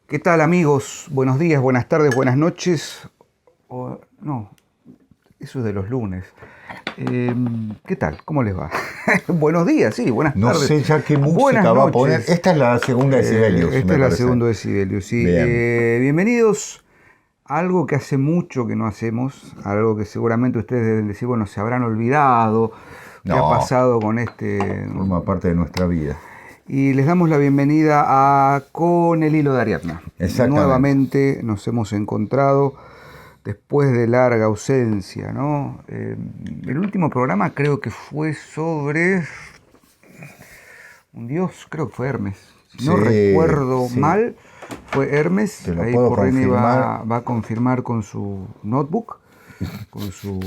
¿Qué tal, amigos? Buenos días, buenas tardes, buenas noches. No, eso es de los lunes. ¿Qué tal? ¿Cómo les va? Buenos días, sí, buenas No tardes. sé ya qué música Buenas va a noches. poner. Esta es la segunda de Sibelius, Esta me es la parece. segunda de Sibelius, sí. Bien. Bienvenidos a algo que hace mucho que no hacemos, algo que seguramente ustedes deben decir, bueno, se habrán olvidado, qué ha No, pasado con este... forma parte de nuestra vida. Y les damos la bienvenida a Con el Hilo de Ariadna. Exactamente. Nuevamente nos hemos encontrado después de larga ausencia, ¿no? El último programa creo que fue sobre un dios, creo que fue Hermes. Si no Sí, recuerdo sí. mal, fue Hermes. Te lo Ahí puedo Porrini confirmar. va a confirmar con su notebook, con su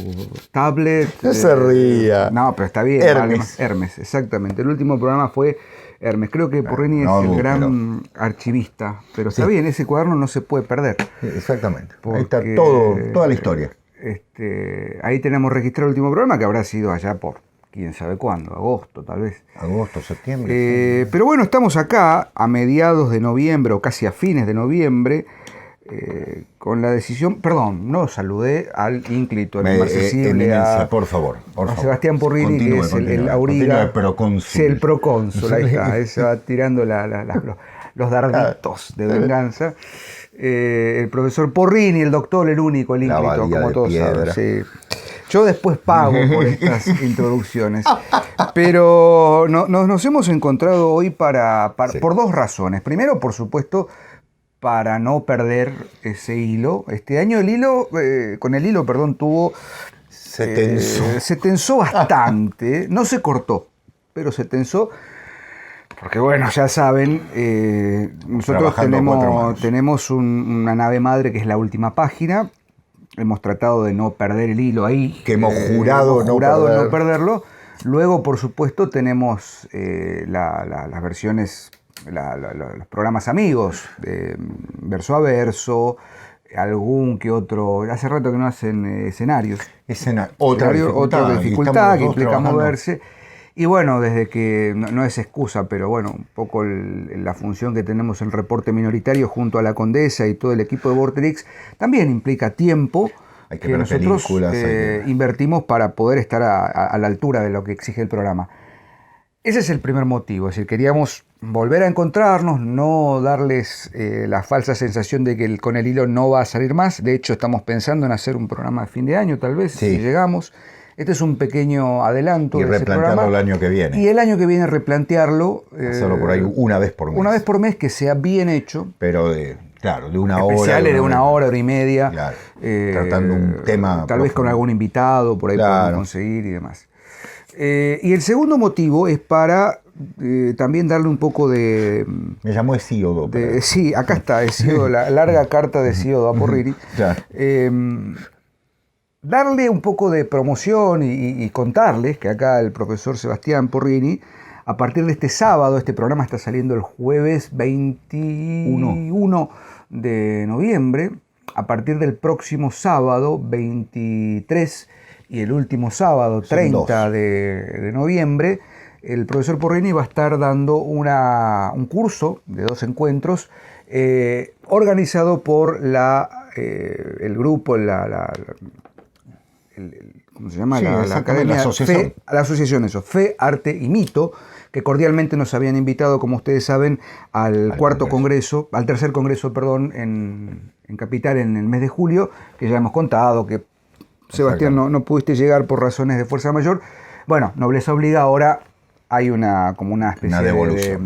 tablet. No se ría. No, pero está bien. Hermes. Vale más. Hermes, exactamente. El último programa fue Hermes. Creo que Porrini no, es el gran pero... archivista, pero está Sí. bien, ese cuaderno no se puede perder. Exactamente. Ahí Porque, está toda la historia. Ahí tenemos registrado el último programa que habrá sido allá por quién sabe cuándo, agosto tal vez. Agosto, septiembre. Pero bueno, estamos acá a mediados de noviembre o casi a fines de noviembre con la decisión, perdón, no saludé al ínclito, al inmarcesible, Eminencia, por favor. a Sebastián Porrini, que es el Auriga, el procónsul. Sí, el procónsul, ahí está, ahí se va tirando los darditos de venganza. El profesor Porrini, el doctor, el único, el ínclito, como todos saben. Sí. Yo después pago por estas introducciones. Pero nos hemos encontrado hoy por dos razones. Primero, por supuesto, para no perder ese hilo. Este año el hilo, tuvo... Se tensó bastante. No se cortó, pero se tensó. Porque bueno, ya saben, nosotros tenemos una nave madre que es La Última Página. Hemos tratado de no perder el hilo ahí. Que hemos jurado no perderlo. Luego, por supuesto, tenemos las versiones, los programas amigos, verso a verso, algún que otro. Hace rato que no hacen escenarios. Otra dificultad que implica moverse. Y bueno, desde que no es excusa, pero bueno, un poco la función que tenemos en Reporte Minoritario junto a la Condesa y todo el equipo de Vorterix también implica tiempo que nosotros invertimos para poder estar a la altura de lo que exige el programa. Ese es el primer motivo, es decir, queríamos volver a encontrarnos, no darles la falsa sensación de que con el hilo no va a salir más. De hecho, estamos pensando en hacer un programa de fin de año, tal vez, si llegamos. Este es un pequeño adelanto y de ese programa. replantearlo el año que viene. Y el año que viene replantearlo. Hacerlo por ahí una vez por mes. Una vez por mes que sea bien hecho. Pero de una hora. Especiales de una hora y media. Claro. Tratando un tema. Tal vez con algún invitado, por ahí podemos conseguir y demás. Y el segundo motivo es para también darle un poco de... Me llamó Hesíodo. Sí, acá está, Hesíodo, la larga carta de Hesíodo a Porrini. Claro. Darle un poco de promoción y contarles que acá el profesor Sebastián Porrini, a partir de este sábado, este programa está saliendo el jueves 21 de noviembre, a partir del próximo sábado 23 y el último sábado 30 de noviembre, el profesor Porrini va a estar dando un curso de 2 encuentros organizado por el grupo, ¿cómo se llama? La academia, la asociación. La asociación, Fe, Arte y Mito, que cordialmente nos habían invitado, como ustedes saben, al tercer congreso, en Capital en el mes de julio, que ya hemos contado que Sebastián no pudiste llegar por razones de fuerza mayor. Bueno, nobleza obliga, ahora hay una especie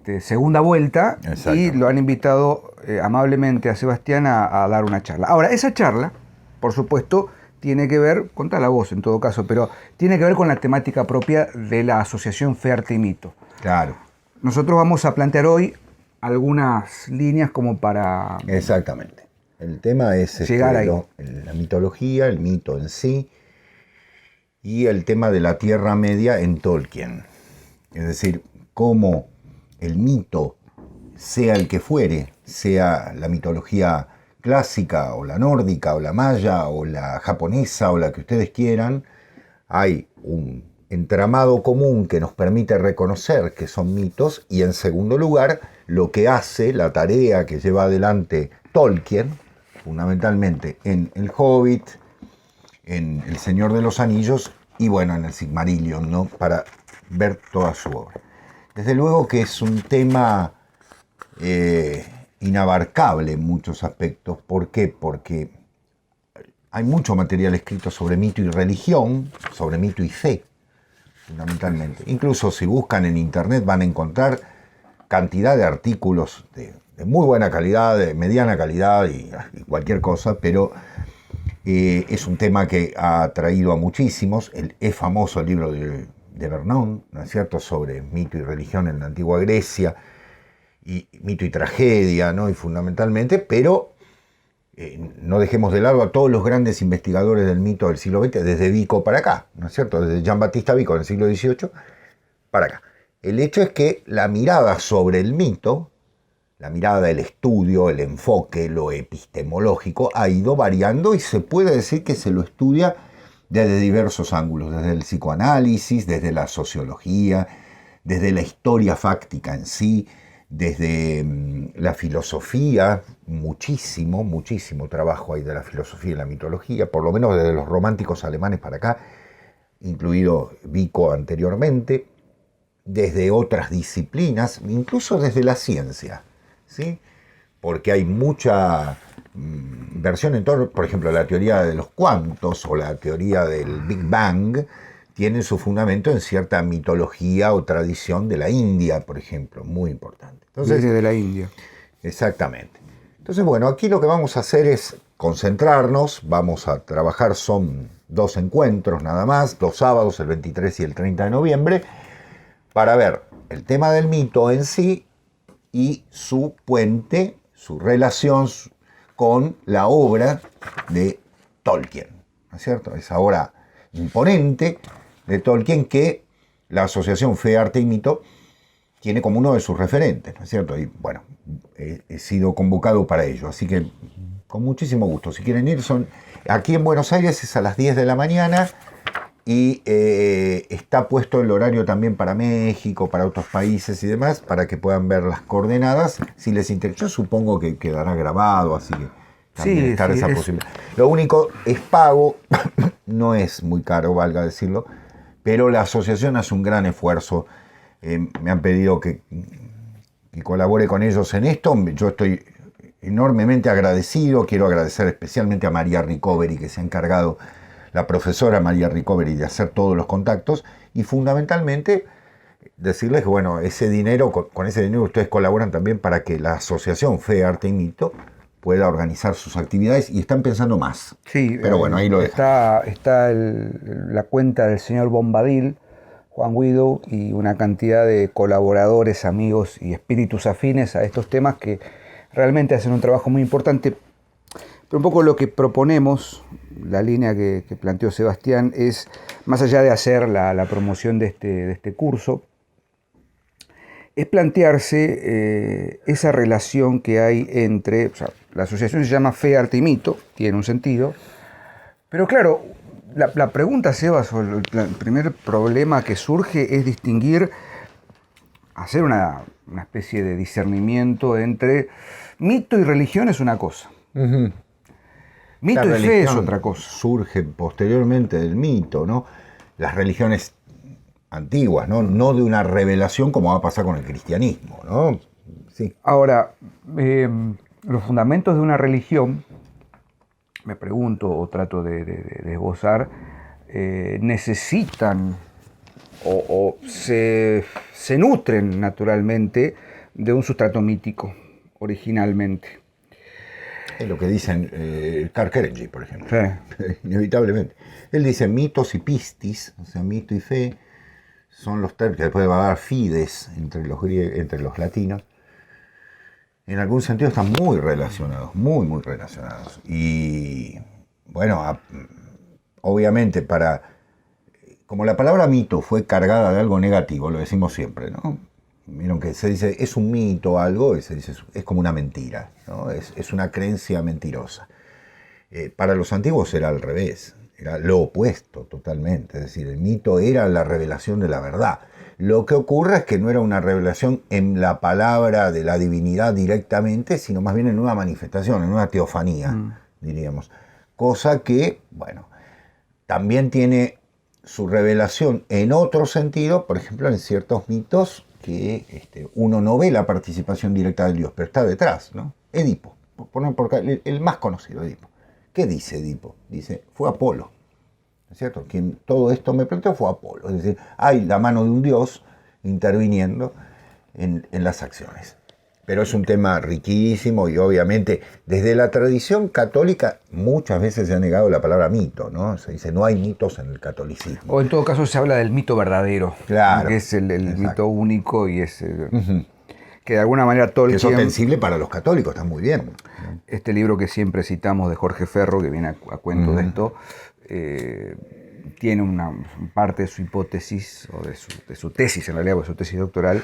de segunda vuelta. Exacto. Y lo han invitado amablemente a Sebastián a dar una charla. Ahora, esa charla, por supuesto, tiene que ver, contá la voz en todo caso, pero tiene que ver con la temática propia de la Asociación Fe, Arte y Mito. Claro. Nosotros vamos a plantear hoy algunas líneas como para... Exactamente. El tema es la mitología, el mito en sí, y el tema de la Tierra Media en Tolkien. Es decir, cómo el mito, sea el que fuere, sea la mitología clásica o la nórdica o la maya o la japonesa o la que ustedes quieran, hay un entramado común que nos permite reconocer que son mitos, y en segundo lugar, lo que hace, la tarea que lleva adelante Tolkien, fundamentalmente en El Hobbit, en El Señor de los Anillos y bueno, en el Silmarillion, ¿no? Para ver toda su obra. Desde luego que es un tema inabarcable en muchos aspectos. ¿Por qué? Porque hay mucho material escrito sobre mito y religión, sobre mito y fe, fundamentalmente. Incluso si buscan en internet van a encontrar cantidad de artículos de muy buena calidad, de mediana calidad y cualquier cosa, pero es un tema que ha atraído a muchísimos. Es famoso el libro de Vernon, ¿no es cierto?, sobre mito y religión en la antigua Grecia, y mito y tragedia, ¿no?, y fundamentalmente, pero no dejemos de lado a todos los grandes investigadores del mito del siglo XX, desde Vico para acá, ¿no es cierto?, desde Jean Baptiste Vico en el siglo XVIII para acá. El hecho es que la mirada sobre el mito, la mirada, el estudio, el enfoque, lo epistemológico, ha ido variando y se puede decir que se lo estudia desde diversos ángulos, desde el psicoanálisis, desde la sociología, desde la historia fáctica en sí, desde la filosofía, muchísimo trabajo hay de la filosofía y la mitología, por lo menos desde los románticos alemanes para acá, incluido Vico anteriormente, desde otras disciplinas, incluso desde la ciencia, ¿sí? Porque hay mucha versión en torno, por ejemplo, la teoría de los cuantos o la teoría del Big Bang, tienen su fundamento en cierta mitología o tradición de la India, por ejemplo, muy importante. Entonces, de la India. Exactamente. Entonces, bueno, aquí lo que vamos a hacer es concentrarnos, vamos a trabajar, son 2 encuentros nada más, 2 sábados, el 23 y el 30 de noviembre, para ver el tema del mito en sí y su puente, su relación con la obra de Tolkien, ¿no es cierto? Esa obra imponente de Tolkien que la Asociación Fe, Arte y Mito tiene como uno de sus referentes, ¿no es cierto? Y bueno, he sido convocado para ello, así que con muchísimo gusto. Si quieren ir, aquí en Buenos Aires es a las 10 de la mañana y está puesto el horario también para México, para otros países y demás, para que puedan ver las coordenadas. Si les interesa, yo supongo que quedará grabado, así que también está esa posibilidad. Lo único es pago, no es muy caro, valga decirlo, pero la asociación hace un gran esfuerzo. Me han pedido que colabore con ellos en esto. Yo estoy enormemente agradecido. Quiero agradecer especialmente a María Ricoveri, que se ha encargado, la profesora María Ricoveri, de hacer todos los contactos, y fundamentalmente decirles que bueno, ese dinero, con ese dinero ustedes colaboran también para que la Asociación Fe, Arte y Mito pueda organizar sus actividades, y están pensando más. Sí, pero bueno, ahí lo dejo. Está la cuenta del señor Bombadil, Juan Guido, y una cantidad de colaboradores, amigos y espíritus afines a estos temas que realmente hacen un trabajo muy importante. Pero un poco lo que proponemos, la línea que planteó Sebastián, es, más allá de hacer la promoción de este curso, es plantearse esa relación que hay entre, o sea, la asociación se llama Fe, Arte y Mito, tiene un sentido, pero claro, la pregunta, Sebas, o el primer problema que surge es distinguir, hacer una especie de discernimiento entre mito y religión es una cosa. Uh-huh. Mito y fe es otra cosa. Surge posteriormente del mito, ¿no? Las religiones antiguas, ¿no? No de una revelación como va a pasar con el cristianismo, ¿no? Sí. Ahora, los fundamentos de una religión, me pregunto o trato de esbozar, necesitan o se nutren naturalmente de un sustrato mítico, originalmente. Es lo que dicen Karl Kerenji, por ejemplo. Sí. Inevitablemente. Él dice mitos y pistis, o sea, mito y fe, son los términos que después va a dar fides entre los latinos. En algún sentido están muy relacionados, muy relacionados. Y bueno, obviamente como la palabra mito fue cargada de algo negativo, lo decimos siempre, ¿no? Vieron que se dice, es un mito o algo, y se dice, es como una mentira, ¿no? Es una creencia mentirosa. Para los antiguos era al revés. era lo opuesto totalmente, es decir, el mito era la revelación de la verdad. Lo que ocurre es que no era una revelación en la palabra de la divinidad directamente, sino más bien en una manifestación, en una teofanía, diríamos. Cosa que, bueno, también tiene su revelación en otro sentido, por ejemplo, en ciertos mitos que uno no ve la participación directa del dios, pero está detrás, ¿no? Edipo, el más conocido, Edipo. ¿Qué dice Edipo? Dice, fue Apolo. ¿No es cierto? Quien todo esto me planteó fue Apolo. Es decir, hay la mano de un dios interviniendo en las acciones. Pero es un tema riquísimo y obviamente desde la tradición católica muchas veces se ha negado la palabra mito, ¿no? Se dice no hay mitos en el catolicismo. O en todo caso se habla del mito verdadero, claro, que es el mito único y es que de alguna manera Tolkien... Que es ostensible para los católicos, está muy bien. Este libro que siempre citamos de Jorge Ferro, que viene a cuento de esto, tiene una parte de su hipótesis, o de su tesis en realidad, o de su tesis doctoral,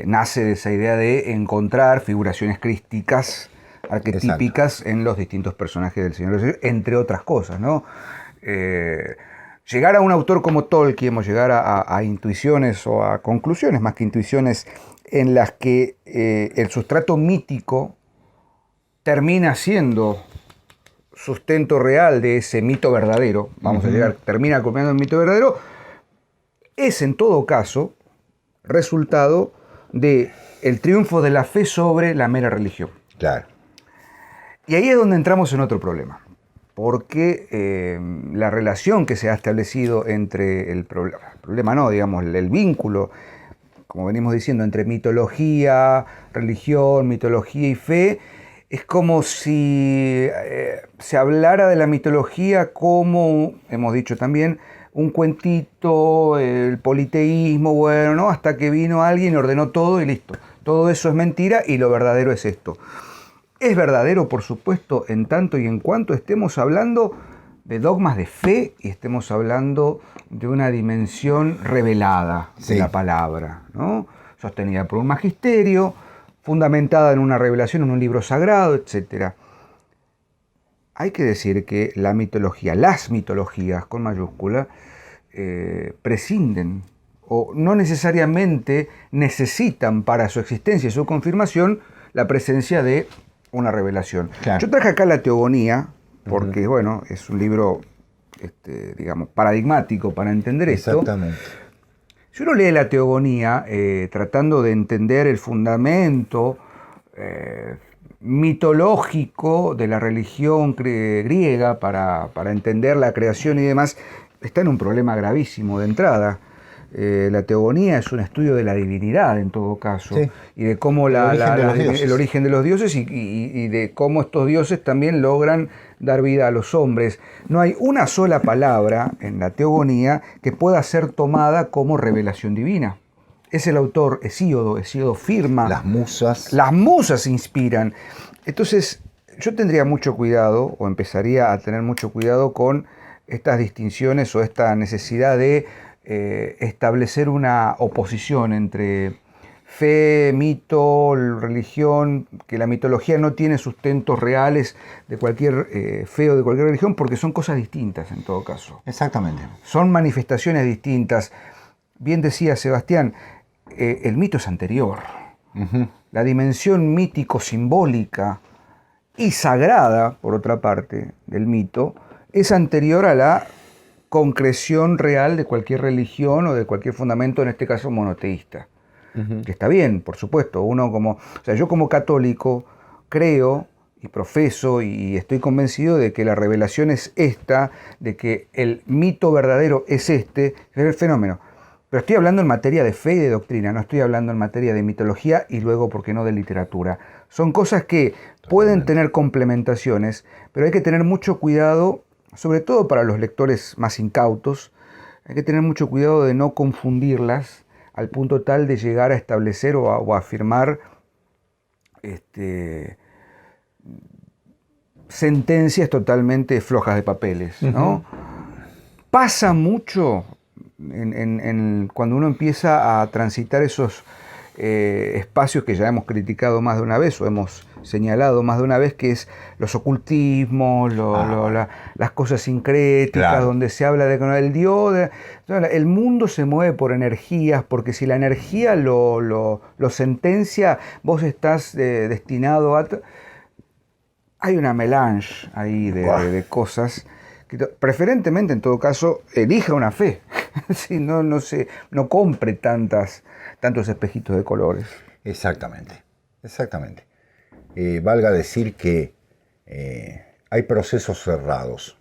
nace de esa idea de encontrar figuraciones crísticas, arquetípicas en los distintos personajes del Señor de los Anillos, entre otras cosas, ¿no? Llegar a un autor como Tolkien, o llegar a intuiciones o a conclusiones, más que intuiciones, en las que el sustrato mítico termina siendo sustento real de ese mito verdadero, vamos a llegar, termina culminando el mito verdadero, es en todo caso resultado de el triunfo de la fe sobre la mera religión. Claro. Y ahí es donde entramos en otro problema, porque la relación que se ha establecido entre el vínculo, como venimos diciendo, entre mitología, religión, mitología y fe, es como si se hablara de la mitología como, hemos dicho también, un cuentito, el politeísmo, bueno, ¿no? Hasta que vino alguien y ordenó todo y listo. Todo eso es mentira y lo verdadero es esto. Es verdadero, por supuesto, en tanto y en cuanto estemos hablando de dogmas de fe y estemos hablando de una dimensión revelada de la palabra, ¿no? Sostenida por un magisterio, fundamentada en una revelación, en un libro sagrado, etc. Hay que decir que la mitología, las mitologías con mayúscula, prescinden o no necesariamente necesitan para su existencia y su confirmación la presencia de una revelación. Claro. Yo traje acá la Teogonía porque, bueno, es un libro, digamos, paradigmático para entender esto. Exactamente. Si uno lee la Teogonía tratando de entender el fundamento mitológico de la religión griega para entender la creación y demás, está en un problema gravísimo de entrada. La Teogonía es un estudio de la divinidad en todo caso, sí, y de cómo el origen de los dioses y de cómo estos dioses también logran dar vida a los hombres. No hay una sola palabra en la Teogonía que pueda ser tomada como revelación divina. Es el autor Hesíodo firma. Las musas. Las musas inspiran. Entonces, yo tendría mucho cuidado, o empezaría a tener mucho cuidado con estas distinciones o esta necesidad de establecer una oposición entre fe, mito, religión, que la mitología no tiene sustentos reales de cualquier fe o de cualquier religión, porque son cosas distintas en todo caso. Exactamente. Son manifestaciones distintas. Bien decía Sebastián, el mito es anterior. La dimensión mítico-simbólica y sagrada, por otra parte, del mito, es anterior a la concreción real de cualquier religión o de cualquier fundamento, en este caso monoteísta. Que está bien, por supuesto. Yo como católico creo y profeso y estoy convencido de que la revelación es esta, de que el mito verdadero es es el fenómeno. Pero estoy hablando en materia de fe y de doctrina, no estoy hablando en materia de mitología y luego, ¿por qué no?, de literatura. Son cosas que pueden tener complementaciones, pero hay que tener mucho cuidado, sobre todo para los lectores más incautos, hay que tener mucho cuidado de no confundirlas al punto tal de llegar a establecer o a afirmar sentencias totalmente flojas de papeles, ¿no? Pasa mucho cuando uno empieza a transitar esos espacios que ya hemos criticado más de una vez o hemos señalado más de una vez, que es los ocultismos, las cosas sincréticas, claro, donde se habla de que el Dios... el mundo se mueve por energías, porque si la energía lo sentencia, vos estás destinado a... Hay una melange ahí de cosas... Preferentemente, en todo caso, elija una fe. Si no compre tantos espejitos de colores. Exactamente. Valga decir que hay procesos cerrados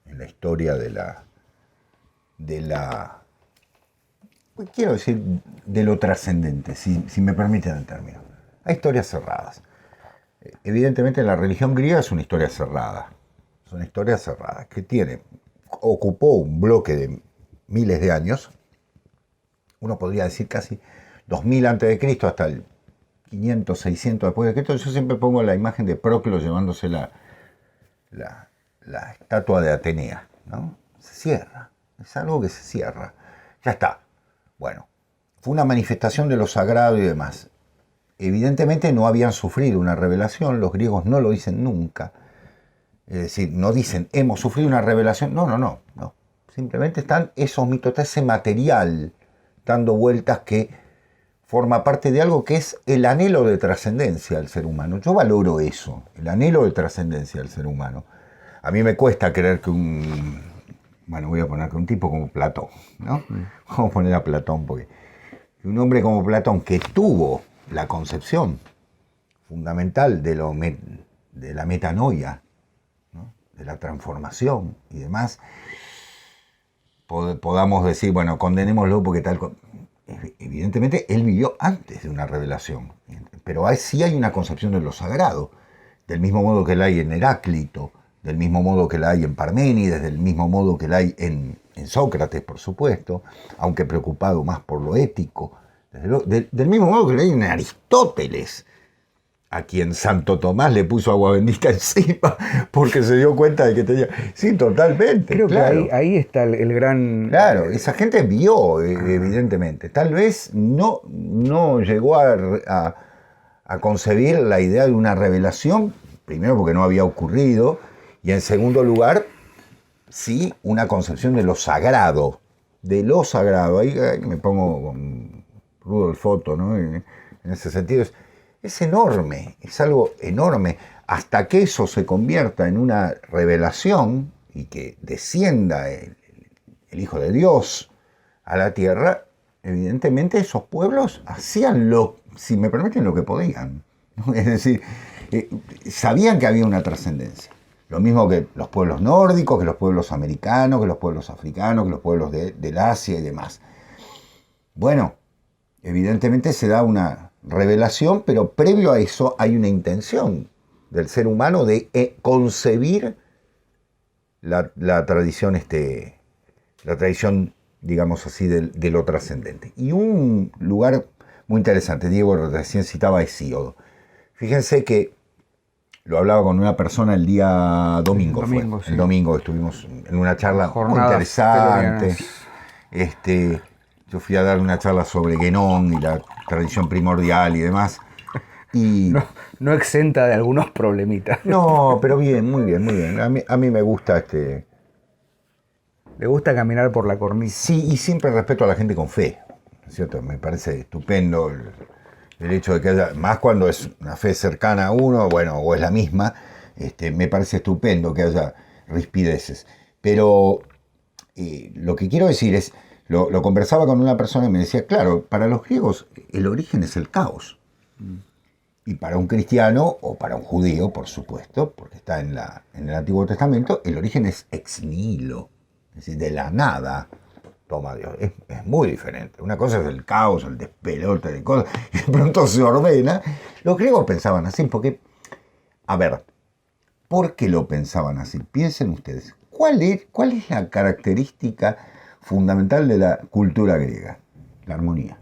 en la historia quiero decir, de lo trascendente, si me permiten el término. Hay historias cerradas. Evidentemente, la religión griega es una historia cerrada. Es una historia cerrada que ocupó un bloque de miles de años. Uno podría decir casi 2000 a.C. hasta el 500, 600 después de Cristo. Yo siempre pongo la imagen de Proclo llevándose la estatua de Atenea, ¿no? Se cierra. Es algo que se cierra. Ya está. Bueno, fue una manifestación de lo sagrado y demás. Evidentemente no habían sufrido una revelación. Los griegos no lo dicen nunca. Es decir, no dicen, hemos sufrido una revelación. No. Simplemente están esos mitos, está ese material dando vueltas que forma parte de algo que es el anhelo de trascendencia del ser humano. Yo valoro eso, el anhelo de trascendencia del ser humano. A mí me cuesta creer que voy a poner que un tipo como Platón, ¿no? Vamos a poner a Platón, porque un hombre como Platón que tuvo la concepción fundamental de la metanoia, de la transformación y demás, podamos decir, bueno, condenémoslo porque tal... Evidentemente, él vivió antes de una revelación, pero sí hay una concepción de lo sagrado, del mismo modo que la hay en Heráclito, del mismo modo que la hay en Parménides, del mismo modo que la hay en Sócrates, por supuesto, aunque preocupado más por lo ético, del mismo modo que la hay en Aristóteles, a quien Santo Tomás le puso agua bendita encima porque se dio cuenta de que tenía... Sí, totalmente. Creo claro. Que ahí está el gran... Claro, esa gente vio, evidentemente. Tal vez no llegó a concebir la idea de una revelación, primero porque no había ocurrido, y en segundo lugar, sí, una concepción de lo sagrado. De lo sagrado. Ahí me pongo con Rudolf Otto, ¿no? En ese sentido es enorme, es algo enorme. Hasta que eso se convierta en una revelación y que descienda el Hijo de Dios a la tierra, evidentemente esos pueblos hacían si me permiten, lo que podían. Es decir, sabían que había una trascendencia. Lo mismo que los pueblos nórdicos, que los pueblos americanos, que los pueblos africanos, que los pueblos del Asia y demás. Bueno, evidentemente se da una revelación, pero previo a eso hay una intención del ser humano de concebir la tradición, digamos así, de lo trascendente. Y un lugar muy interesante, Diego recién citaba a Hesíodo. Fíjense que lo hablaba con una persona el día domingo. Sí. El domingo estuvimos en una charla muy interesante. Yo fui a dar una charla sobre Guénon y la tradición primordial y demás. Y no exenta de algunos problemitas. No, pero bien, muy bien, muy bien. A mí me gusta Le gusta caminar por la cornisa. Sí, y siempre respeto a la gente con fe, ¿no es cierto? Me parece estupendo el hecho de que haya, más cuando es una fe cercana a uno, bueno, o es la misma, me parece estupendo que haya rispideces. Pero lo que quiero decir es, lo conversaba con una persona y me decía, claro, para los griegos el origen es el caos. Y para un cristiano, o para un judío, por supuesto, porque está en el Antiguo Testamento, el origen es ex nihilo, es decir, de la nada. Toma Dios, es muy diferente. Una cosa es el caos, el despelote de cosas, y de pronto se ordena. Los griegos pensaban así, porque, a ver, ¿por qué lo pensaban así? Piensen ustedes, ¿cuál es la característica fundamental de la cultura griega? La armonía.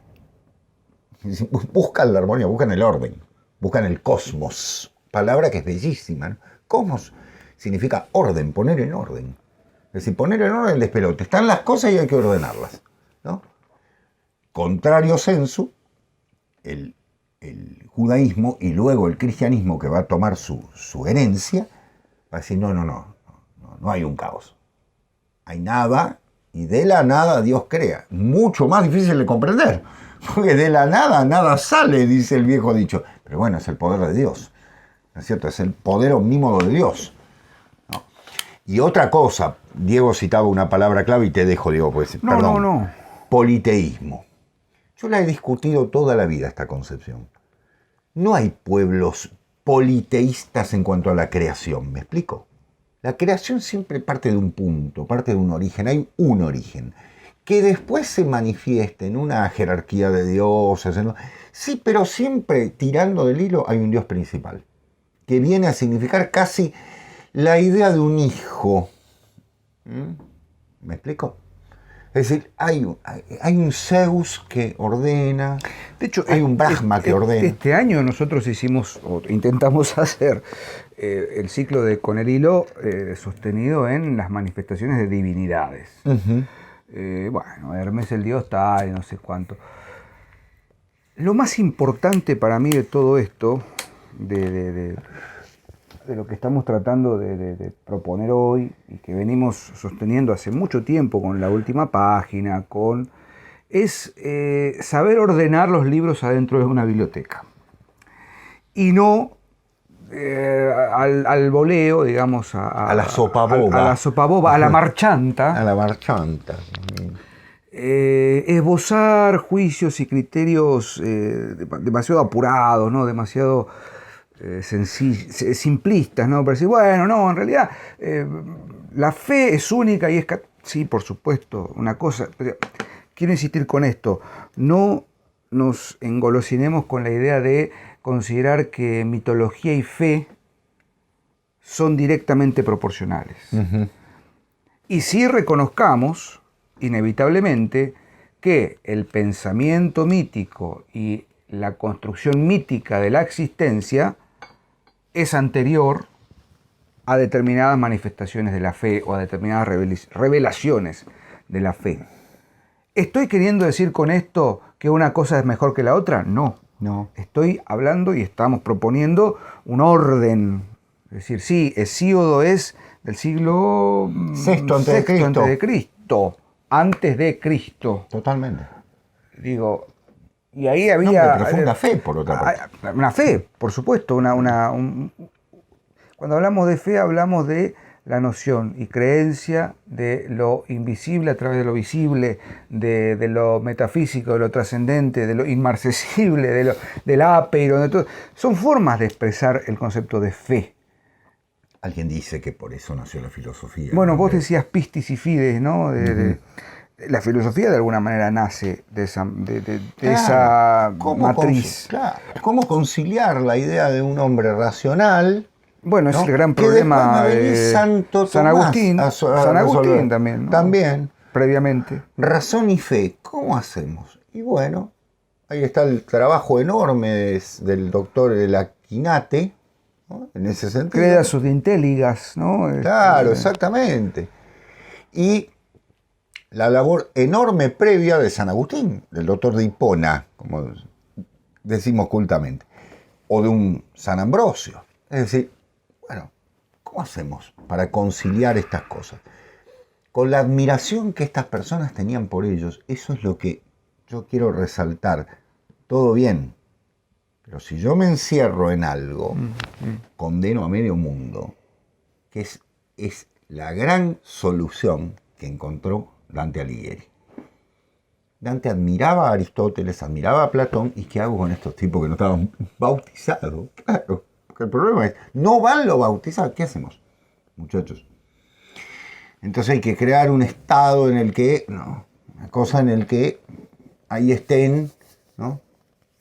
Buscan la armonía, buscan el orden, buscan el cosmos, palabra que es bellísima, ¿no? Cosmos significa orden, poner en orden. Es decir, poner en orden el despelote. Están las cosas y hay que ordenarlas, ¿no? Contrario sensu, el judaísmo y luego el cristianismo, que va a tomar su herencia, va a decir, no hay un caos. Hay nada, y de la nada Dios crea. Mucho más difícil de comprender, porque de la nada sale, dice el viejo dicho. Pero bueno, es el poder de Dios, ¿no es cierto? Es el poder omnímodo de Dios, ¿no? Y otra cosa, Diego citaba una palabra clave y te dejo, Diego, pues, perdón. No. Politeísmo. Yo la he discutido toda la vida, esta concepción. No hay pueblos politeístas en cuanto a la creación, ¿me explico? La creación siempre parte de un punto, parte de un origen, hay un origen, que después se manifiesta en una jerarquía de dioses, ¿no? Sí, pero siempre tirando del hilo hay un Dios principal, que viene a significar casi la idea de un hijo. ¿Me explico? Es decir, hay un Zeus que ordena, de hecho, hay un Brahma que ordena. Este año nosotros hicimos, o intentamos hacer, el ciclo de Con el Hilo sostenido en las manifestaciones de divinidades. Uh-huh. Bueno, Hermes el dios tal, no sé cuánto. Lo más importante para mí de todo esto, de lo que estamos tratando de proponer hoy y que venimos sosteniendo hace mucho tiempo con la última página, es saber ordenar los libros adentro de una biblioteca y no al voleo, digamos, a la sopa boba, a la marchanta. A la marchanta. Esbozar juicios y criterios demasiado apurados, ¿no? Demasiado simplistas, ¿no? Para decir, bueno, no, en realidad la fe es única y es... Sí, por supuesto, una cosa... Quiero insistir con esto, no nos engolosinemos con la idea de considerar que mitología y fe son directamente proporcionales. Uh-huh. Y sí reconozcamos, inevitablemente, que el pensamiento mítico y la construcción mítica de la existencia es anterior a determinadas manifestaciones de la fe o a determinadas revelaciones de la fe. ¿Estoy queriendo decir con esto que una cosa es mejor que la otra? No. Estoy hablando y estamos proponiendo un orden. Es decir, sí, Hesíodo es del siglo VI antes de Cristo. Totalmente. Digo, y ahí había... pero fue una fe, por otra parte. Una fe, por supuesto. Cuando hablamos de fe, hablamos de la noción y creencia de lo invisible a través de lo visible, de lo metafísico, de lo trascendente, de lo inmarcesible, del ápeiro, de todo. Son formas de expresar el concepto de fe. Alguien dice que por eso nació la filosofía. Bueno, vos decías pistis y fides, ¿no? La filosofía de alguna manera nace de esa matriz. ¿Cómo conciliar la idea de un hombre racional? Bueno, ¿no? Es el gran problema de San Agustín. San Agustín también, ¿no? También. Previamente. Razón y fe, ¿cómo hacemos? Y bueno, ahí está el trabajo enorme del doctor Aquinate, ¿no? En ese sentido. Crea sus de intelligas, ¿no? Claro, exactamente. Y la labor enorme previa de San Agustín, del doctor de Hipona, como decimos cultamente, o de un San Ambrosio. Es decir, bueno, ¿cómo hacemos para conciliar estas cosas? Con la admiración que estas personas tenían por ellos, eso es lo que yo quiero resaltar. Todo bien, pero si yo me encierro en algo, condeno a medio mundo, que es la gran solución que encontró Dante Alighieri. Dante admiraba a Aristóteles, admiraba a Platón, ¿y qué hago con estos tipos que no estaban bautizados? Claro. El problema es, no van los bautizados. ¿Qué hacemos, muchachos? Entonces hay que crear un estado en el que, una cosa en el que ahí estén, ¿no?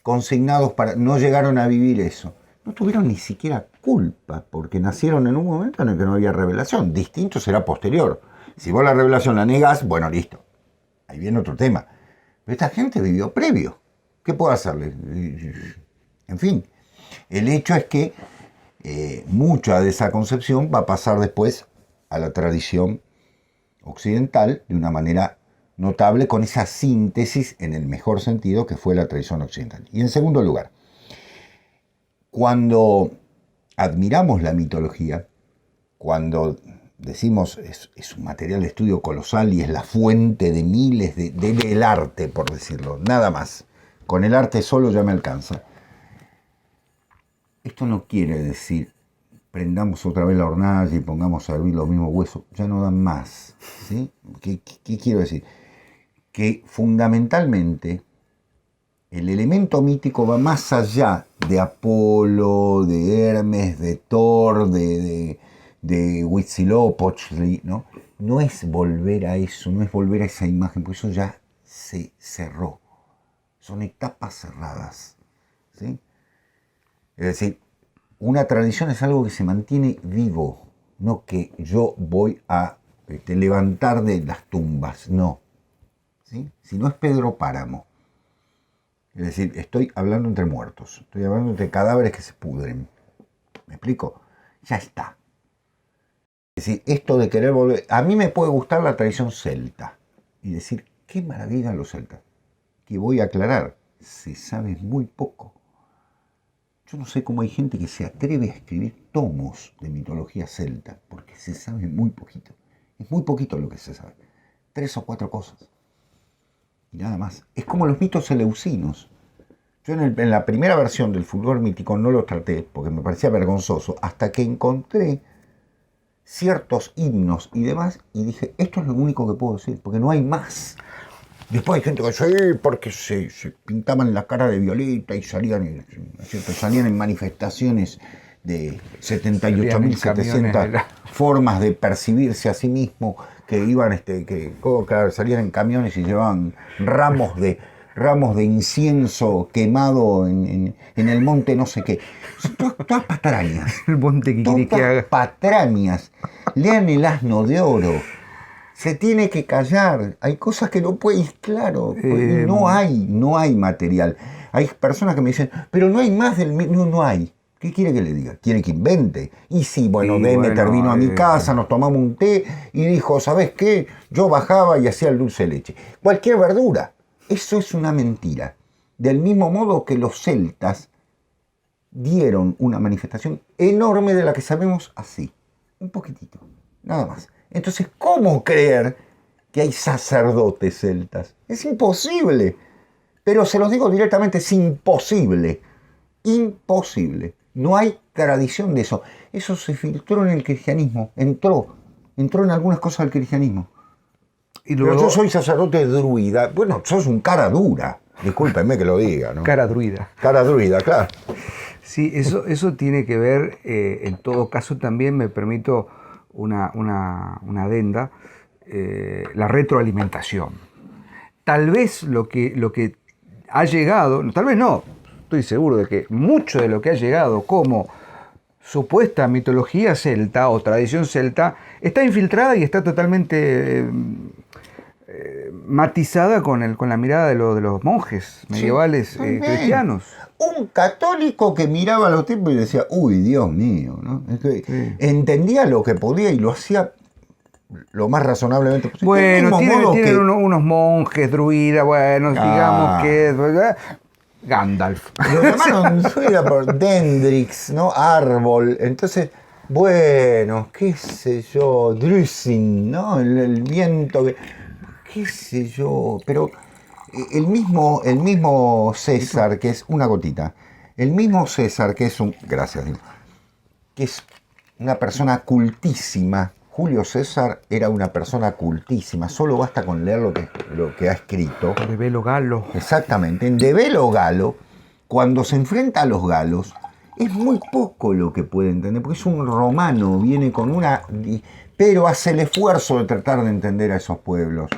Consignados para... No llegaron a vivir eso. No tuvieron ni siquiera culpa, porque nacieron en un momento en el que no había revelación. Distinto será posterior. Si vos la revelación la negás, bueno, listo. Ahí viene otro tema. Pero esta gente vivió previo. ¿Qué puedo hacerle? En fin. El hecho es que mucha de esa concepción va a pasar después a la tradición occidental de una manera notable con esa síntesis en el mejor sentido que fue la tradición occidental. Y en segundo lugar, cuando admiramos la mitología, cuando decimos es un material de estudio colosal y es la fuente de miles del arte, por decirlo, nada más. Con el arte solo ya me alcanza. Esto no quiere decir prendamos otra vez la hornalla y pongamos a hervir los mismos huesos, ya no dan más. ¿Sí? ¿Qué quiero decir? Que fundamentalmente el elemento mítico va más allá de Apolo, de Hermes, de Thor, de Huitzilopochtli, ¿no? No es volver a eso, no es volver a esa imagen, porque eso ya se cerró. Son etapas cerradas, ¿sí? Es decir, una tradición es algo que se mantiene vivo, no que yo voy a levantar de las tumbas, no. ¿Sí? Si no es Pedro Páramo. Es decir, estoy hablando entre muertos, estoy hablando entre cadáveres que se pudren. ¿Me explico? Ya está. Es decir, esto de querer volver... A mí me puede gustar la tradición celta y decir, qué maravilla los celtas. Que voy a aclarar, se sabe muy poco. Yo no sé cómo hay gente que se atreve a escribir tomos de mitología celta, porque se sabe muy poquito. Es muy poquito lo que se sabe. 3 o 4 cosas. Y nada más. Es como los mitos eleusinos. Yo en la primera versión del Fulgor Mítico no lo traté porque me parecía vergonzoso, hasta que encontré ciertos himnos y demás, y dije, esto es lo único que puedo decir, porque no hay más. Después hay gente que dice, sí, porque se pintaban la cara de violeta y salían en manifestaciones de 78.700 formas de percibirse a sí mismo, que iban, claro, salían en camiones y llevaban ramos de incienso quemado en el monte no sé qué. Son todas patrañas. El monte que quiere que haga. Patrañas. Lean El Asno de Oro. Se tiene que callar. Hay cosas que no puedes, claro. No hay material. Hay personas que me dicen, pero no hay más del... No hay. ¿Qué quiere que le diga? ¿Quiere que invente? Y sí, bueno, Demeter vino a mi casa, nos tomamos un té y dijo, ¿sabes qué? Yo bajaba y hacía el dulce de leche. Cualquier verdura. Eso es una mentira. Del mismo modo que los celtas dieron una manifestación enorme de la que sabemos así. Un poquitito. Nada más. Entonces, ¿cómo creer que hay sacerdotes celtas? Es imposible. Pero se los digo directamente, es imposible. Imposible. No hay tradición de eso. Eso se filtró en el cristianismo. Entró en algunas cosas del cristianismo. Y luego, pero yo soy sacerdote druida. Bueno, sos un cara dura. Discúlpenme que lo diga, ¿no? Cara druida. Cara druida, claro. Sí, eso tiene que ver, en todo caso también me permito una adenda, la retroalimentación. Tal vez lo que ha llegado, tal vez no, estoy seguro de que mucho de lo que ha llegado como supuesta mitología celta o tradición celta está infiltrada y está totalmente matizada con la mirada de los monjes medievales, sí, cristianos. Un católico que miraba a los tipos y decía, uy, Dios mío, ¿no? Es que sí. Entendía lo que podía y lo hacía lo más razonablemente posible. Bueno, tienen unos monjes druidas, bueno, digamos que... Gandalf. Lo llamaron druida por Dendrix, ¿no? Árbol. Entonces, bueno, qué sé yo, Drusin, ¿no? El viento, qué sé yo, pero el mismo César, que es una gotita, el mismo César, que es gracias, que es una persona cultísima. Julio César era una persona cultísima, solo basta con leer lo que ha escrito. De Velo Galo. Exactamente, en De Velo Galo, cuando se enfrenta a los galos, es muy poco lo que puede entender, porque es un romano, viene con pero hace el esfuerzo de tratar de entender a esos pueblos.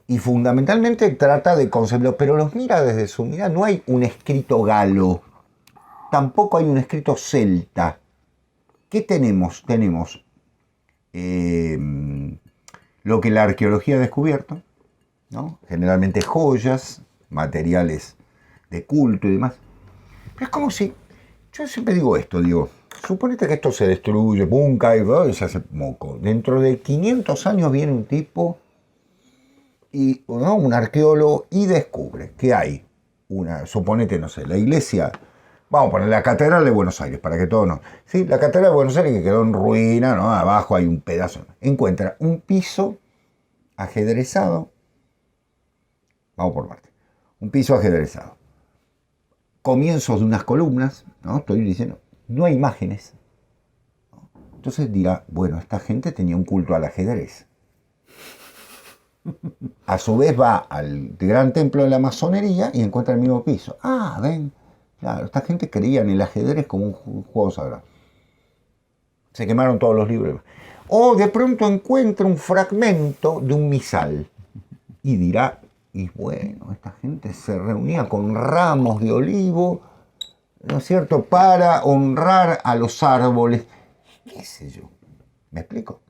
Y fundamentalmente trata de concebirlos, pero los mira desde su mirada. No hay un escrito galo, tampoco hay un escrito celta. ¿Qué tenemos? Tenemos lo que la arqueología ha descubierto, ¿no? Generalmente joyas, materiales de culto y demás. Pero es como si, yo siempre digo esto, suponete que esto se destruye, pum, cae, y se hace moco. Dentro de 500 años viene un tipo y ¿no? un arqueólogo y descubre que hay suponete, no sé, la iglesia, vamos a poner la Catedral de Buenos Aires, para que todos no. ¿Sí? La Catedral de Buenos Aires que quedó en ruina, ¿no? Abajo hay un pedazo. Encuentra un piso ajedrezado, vamos por parte, un piso ajedrezado. Comienzos de unas columnas, ¿no? Estoy diciendo, no hay imágenes. Entonces dirá, bueno, esta gente tenía un culto al ajedrez. A su vez va al gran templo de la masonería y encuentra el mismo piso. Ah, ven, claro, esta gente creía en el ajedrez como un juego sagrado. Se quemaron todos los libros. O de pronto encuentra un fragmento de un misal y dirá, y bueno, esta gente se reunía con ramos de olivo, ¿no es cierto?, para honrar a los árboles. ¿Qué sé yo? ¿Me explico?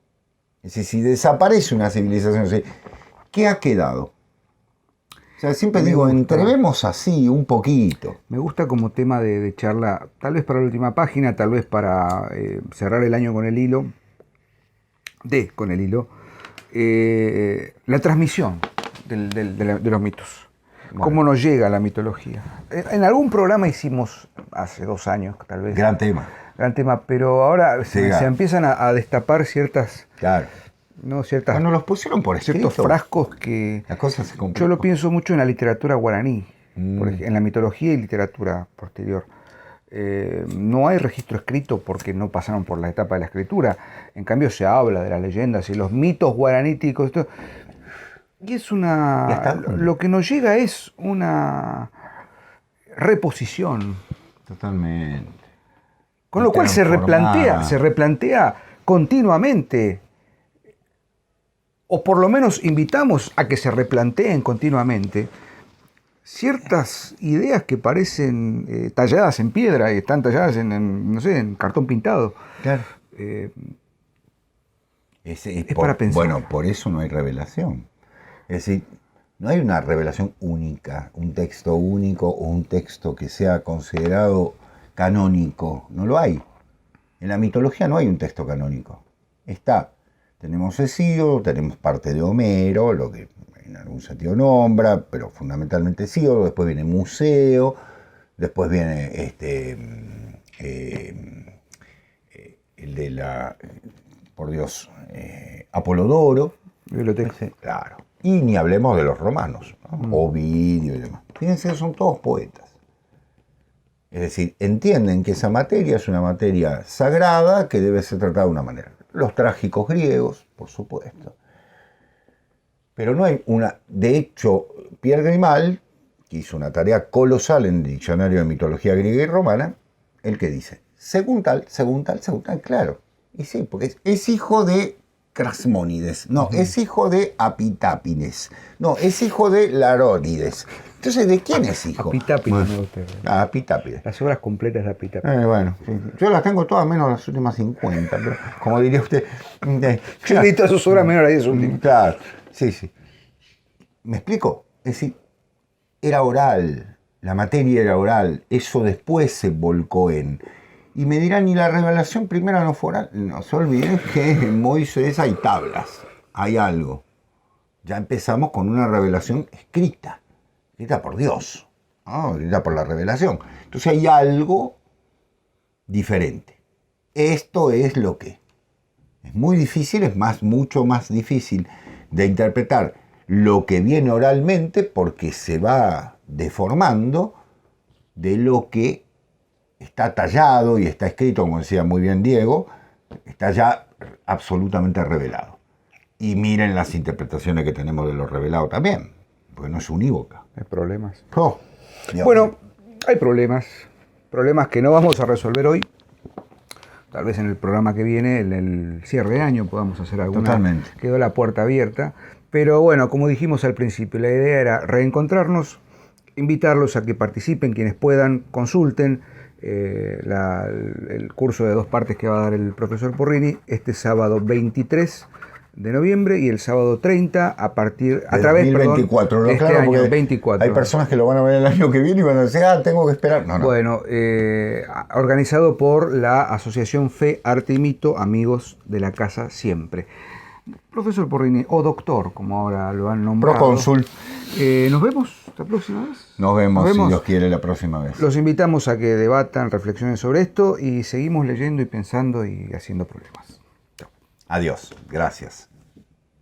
Es decir, si desaparece una civilización, ¿qué ha quedado? O sea, siempre digo, entrevemos así un poquito. Me gusta como tema de charla, tal vez para la última página, tal vez para cerrar el año con el hilo, la transmisión de los mitos. Bueno. ¿Cómo nos llega la mitología? En algún programa hicimos, hace 2 años tal vez. Gran tema, pero ahora se empiezan a destapar ciertas... Claro. ¿no? Ciertas, bueno, los pusieron por escrito. Ciertos frascos que... La cosa se complicó. Yo lo pienso mucho en la literatura guaraní, en la mitología y literatura posterior. No hay registro escrito porque no pasaron por la etapa de la escritura. En cambio se habla de las leyendas y los mitos guaraníticos. Esto, y es lo que nos llega es una reposición. Totalmente. Con lo cual se replantea continuamente. O por lo menos invitamos a que se replanteen continuamente ciertas ideas que parecen talladas en piedra y están talladas en cartón pintado. Claro. Es para pensar. Bueno, por eso no hay revelación. Es decir, no hay una revelación única, un texto único o un texto que sea considerado canónico. No lo hay. En la mitología no hay un texto canónico. Tenemos Hesíodo, tenemos parte de Homero, lo que en algún sentido nombra, pero fundamentalmente Hesíodo, después viene Museo, después viene el de la, por Dios, Apolodoro. Biblioteca. Claro. Y ni hablemos de los romanos, ¿no? Ovidio y demás. Fíjense, son todos poetas. Es decir, entienden que esa materia es una materia sagrada que debe ser tratada de una manera. Los trágicos griegos, por supuesto. Pero no hay una... De hecho, Pierre Grimal, que hizo una tarea colosal en el Diccionario de Mitología Griega y Romana, el que dice, según tal, claro. Y sí, porque es hijo de Crasmónides, no, es hijo de Apitápines, no, es hijo de Larónides. Entonces, ¿de quién es hijo? Apitápines me gusta. Apitápines. Las obras completas de Apitápines. Bueno, sí. Yo las tengo todas menos las últimas 50, pero como diría usted... Yo leí todas sus obras menos las 10 últimas. Claro, sí. ¿Me explico? Es decir, era oral, la materia era oral, eso después se volcó en... Y me dirán, ¿y la revelación primera no fue oral? No se olviden que en Moisés hay tablas, hay algo. Ya empezamos con una revelación escrita por Dios, ¿no? Escrita por la revelación. Entonces hay algo diferente. Esto es lo que es muy difícil, mucho más difícil de interpretar lo que viene oralmente porque se va deformando de lo que está tallado y está escrito, como decía muy bien Diego, está ya absolutamente revelado. Y miren las interpretaciones que tenemos de lo revelado también, porque no es unívoca. Hay problemas. Bueno, hay problemas que no vamos a resolver hoy. Tal vez en el programa que viene, en el cierre de año, podamos hacer alguna. Totalmente. Quedó la puerta abierta. Pero bueno, como dijimos al principio, la idea era reencontrarnos, invitarlos a que participen, quienes puedan, consulten el curso de 2 partes que va a dar el profesor Porrini este sábado 23 de noviembre y el sábado 30 a través de 2024, este claro, año 24. Hay personas que lo van a ver el año que viene y van a decir, tengo que esperar. No. Bueno, organizado por la Asociación Fe, Arte y Mito, Amigos de la Casa Siempre. Profesor Porrini, o doctor, como ahora lo han nombrado. Procónsul. ¿Nos vemos la próxima vez? Nos vemos, si Dios quiere, la próxima vez. Los invitamos a que debatan, reflexionen sobre esto y seguimos leyendo y pensando y haciendo problemas. Chao. Adiós. Gracias.